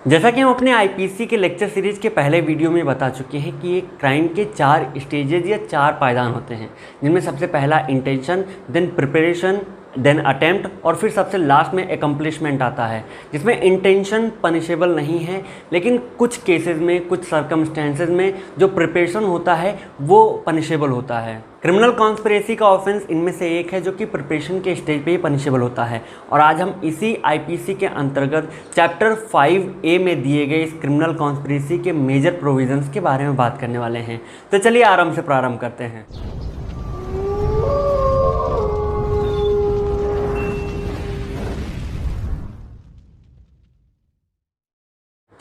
जैसा कि हम अपने आईपीसी के लेक्चर सीरीज के पहले वीडियो में बता चुके हैं कि एक क्राइम के 4 स्टेजेस या 4 पायदान होते हैं, जिनमें सबसे पहला intention, then preparation, then attempt और फिर सबसे लास्ट में एकम्प्लिशमेंट आता है, जिसमें इंटेंशन पनिशेबल नहीं है, लेकिन कुछ केसेस में, कुछ सर्कमस्टेंसेस में जो प्रिपरेशन होता है वो पनिशेबल होता है। क्रिमिनल कॉन्स्पिरेसी का ऑफेंस इनमें से एक है जो कि प्रिपरेशन के स्टेज पे ही पनिशेबल होता है। और आज हम इसी आईपीसी के अंतर्गत चैप्टर 5A में दिए गए इस क्रिमिनल कॉन्स्पिरेसी के मेजर प्रोविजंस के बारे में बात करने वाले हैं। तो चलिए आराम से प्रारंभ करते हैं।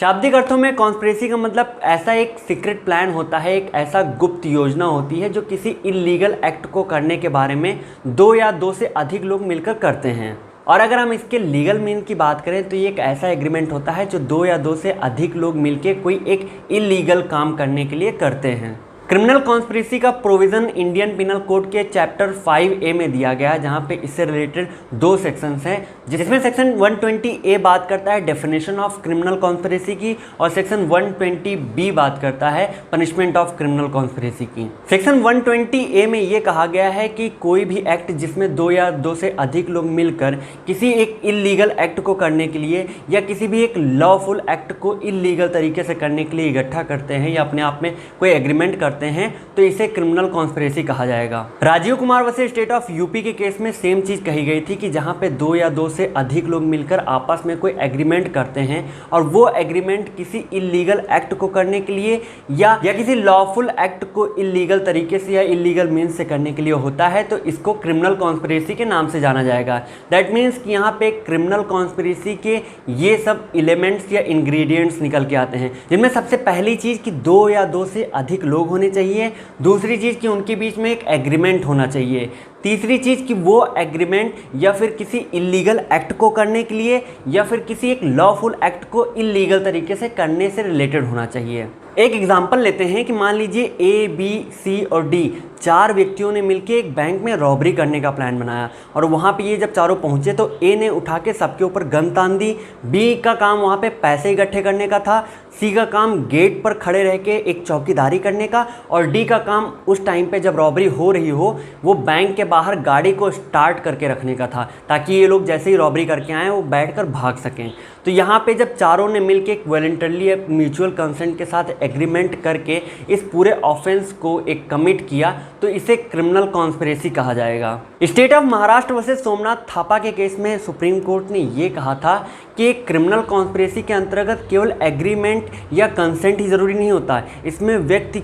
शाब्दिक अर्थों में कॉन्स्पिरेसी का मतलब ऐसा एक सीक्रेट प्लान होता है, एक ऐसा गुप्त योजना होती है जो किसी इल्लीगल एक्ट को करने के बारे में 2 या 2 से अधिक लोग मिलकर करते हैं। और अगर हम इसके लीगल मीन की बात करें तो ये एक ऐसा एग्रीमेंट होता है जो 2 या 2 से अधिक लोग मिलकर कोई एक इल्लीगल काम करने के लिए करते हैं। क्रिमिनल कॉन्स्पिरेसी का प्रोविज़न इंडियन पिनल कोड के चैप्टर 5A में दिया गया है, जहां पे इससे रिलेटेड 2 सेक्शंस हैं, जिसमें सेक्शन 120A बात करता है डेफिनेशन ऑफ क्रिमिनल कॉन्स्पिरेसी की और सेक्शन 120B बात करता है पनिशमेंट ऑफ क्रिमिनल कॉन्स्पिरेसी की। सेक्शन 120A में ये कहा गया है कि कोई भी एक्ट जिसमें 2 या 2 से अधिक लोग मिलकर किसी एक इल्लीगल एक्ट को करने के लिए या किसी भी एक लॉफुल एक्ट को इल्लीगल तरीके से करने के लिए इकट्ठा करते हैं या अपने आप में कोई एग्रीमेंट करते हैं तो इसे क्रिमिनल कॉन्स्पिरेसी कहा जाएगा। Rajiv Kumar versus state of UP के केस में सेम चीज कही गई थी कि जहां पे 2 या 2 से अधिक लोग मिलकर आपस में कोई एग्रीमेंट करते हैं और वो एग्रीमेंट किसी इल्लीगल एक्ट को करने के लिए या किसी लॉफुल एक्ट को इल्लीगल तरीके से या इल्लीगल मीन्स से करने के लिए होता है, तो इसको क्रिमिनल कॉन्स्पिरेसी के नाम से जाना जाएगा। दैट मीन्स कि यहाँ पे क्रिमिनल कॉन्स्पिरेसी के ये सब एलिमेंट्स या इंग्रेडिएंट्स निकल के आते हैं, जिनमें सबसे पहली चीज कि 2 या 2 से अधिक लोग होने चाहिए, दूसरी चीज़ कि उनके बीच में एक एग्रीमेंट होना चाहिए, तीसरी चीज़ कि वो एग्रीमेंट या फिर किसी इल्लीगल एक्ट को करने के लिए या फिर किसी एक लॉफुल एक्ट को इल्लीगल तरीके से करने से रिलेटेड होना चाहिए। एक एग्जाम्पल लेते हैं कि मान लीजिए A, B, C और D 4 व्यक्तियों ने मिलकर एक बैंक में रॉबरी करने का प्लान बनाया और वहाँ पे ये जब चारों पहुँचे तो A ने उठा के सबके ऊपर गन तान दी, B का काम वहाँ पे पैसे इकट्ठे करने का था, C का काम गेट पर खड़े रह के एक चौकीदारी करने का और D का काम उस टाइम पे जब रॉबरी हो रही हो वो बैंक के बाहर गाड़ी को स्टार्ट करके रखने का था, ताकि ये लोग जैसे ही रॉबरी करके आएँ वो बैठकर भाग सकें। तो यहाँ पे जब चारों ने मिलकर एक वॉलंटरली म्यूचुअल कंसेंट के साथ एग्रीमेंट करके इस पूरे ऑफेंस को एक कमिट किया तो इसे क्रिमिनल कॉन्स्पिरेसी कहा जाएगा। State of Maharashtra versus Somnath Thapa के केस में सुप्रीम कोर्ट ने ये कहा था कि क्रिमिनल कॉन्स्पिरेसी के अंतर्गत केवल एग्रीमेंट या कंसेंट ही ज़रूरी नहीं होता है, इसमें व्यक्ति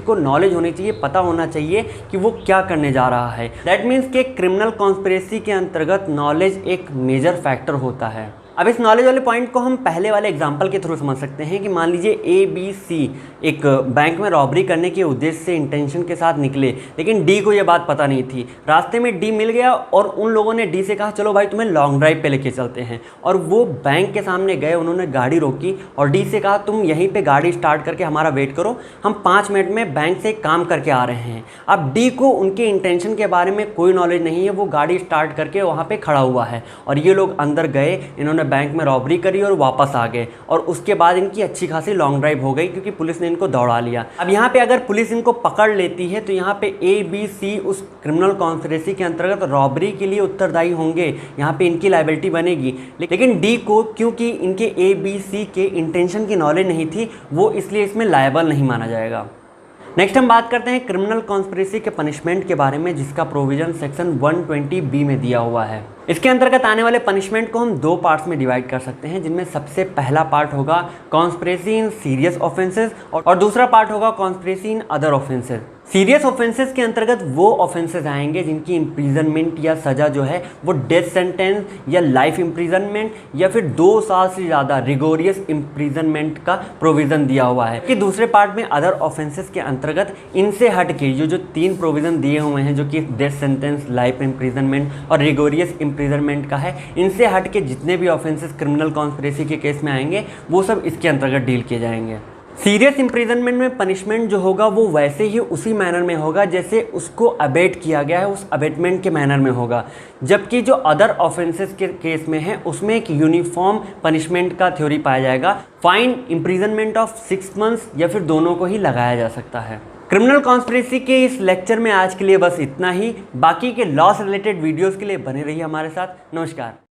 को नॉलेज होनी चाहिए, पता होना चाहिए कि वो क्या करने जा रहा है। दैट मीन्स कि क्रिमिनल कॉन्स्पिरेसी के अंतर्गत नॉलेज एक मेजर फैक्टर होता है। अब इस नॉलेज वाले पॉइंट को हम पहले वाले एग्जाम्पल के थ्रू समझ सकते हैं कि मान लीजिए A, B, C एक बैंक में रॉबरी करने के उद्देश्य से इंटेंशन के साथ निकले, लेकिन D को यह बात पता नहीं थी। रास्ते में D मिल गया और उन लोगों ने D से कहा चलो भाई तुम्हें लॉन्ग ड्राइव पे लेके चलते हैं, और वो बैंक के सामने गए, उन्होंने गाड़ी रोकी और D से कहा तुम यहीं पर गाड़ी स्टार्ट करके हमारा वेट करो, हम 5 मिनट में बैंक से काम करके आ रहे हैं। अब D को उनके इंटेंशन के बारे में कोई नॉलेज नहीं है, वो गाड़ी स्टार्ट करके वहाँ पर खड़ा हुआ है और ये लोग अंदर गए, इन्होंने बैंक में रॉबरी करी और वापस आ गए और उसके बाद इनकी अच्छी खासी लॉन्ग ड्राइव हो गई क्योंकि पुलिस ने इनको दौड़ा लिया। अब यहाँ पे अगर पुलिस इनको पकड़ लेती है तो यहाँ पे A, B, C उस क्रिमिनल कॉन्स्पिरेसी के अंतर्गत रॉबरी के लिए उत्तरदायी होंगे, यहाँ पे इनकी लायबिलिटी बनेगी। लेकिन D को क्योंकि इनके A, B, C के इंटेंशन की नॉलेज नहीं थी, वो इसलिए इसमें लायबल नहीं माना जाएगा। नेक्स्ट हम बात करते हैं क्रिमिनल कॉन्स्पिरेसी के पनिशमेंट के बारे में, जिसका प्रोविजन सेक्शन 120B में दिया हुआ है। इसके अंतर्गत आने वाले पनिशमेंट को हम 2 पार्ट्स में डिवाइड कर सकते हैं, जिनमें सबसे पहला पार्ट होगा कॉन्स्पिरेसी इन सीरियस ऑफेंसेस और दूसरा पार्ट होगा conspiracy in other offences. Serious offences के अंतर्गत वो ऑफेंसेस आएंगे जिनकी इम्प्रीजनमेंट या सज़ा जो है वो डेथ सेंटेंस या लाइफ इम्प्रीजनमेंट या फिर 2 साल से ज़्यादा रिगोरियस इम्प्रीजनमेंट का प्रोविज़न दिया हुआ है। कि दूसरे पार्ट में अदर ऑफेंसेस के अंतर्गत इनसे हट के जो 3 प्रोविज़न दिए हुए हैं, जो कि डेथ सेंटेंस, लाइफ इम्प्रीजनमेंट और रिगोरियस इम्प्रीजनमेंट का है, इनसे हट के जितने भी ऑफेंसेस क्रिमिनल कॉन्स्पिरेसी के केस में आएंगे वो सब इसके अंतर्गत डील किए जाएंगे। सीरियस इम्प्रिजनमेंट में पनिशमेंट जो होगा वो वैसे ही उसी मैनर में होगा जैसे उसको अबेट किया गया है, उस अबेटमेंट के मैनर में होगा। जबकि जो अदर ऑफेंसेस के केस में है उसमें एक यूनिफॉर्म पनिशमेंट का थ्योरी पाया जाएगा। फाइन, इम्प्रिजनमेंट ऑफ 6 मंथ्स या फिर दोनों को ही लगाया जा सकता है। क्रिमिनल कॉन्स्पिरेसी के इस लेक्चर में आज के लिए बस इतना ही। बाकी के लॉ से रिलेटेड वीडियोज़ के लिए बने रहिए हमारे साथ। नमस्कार।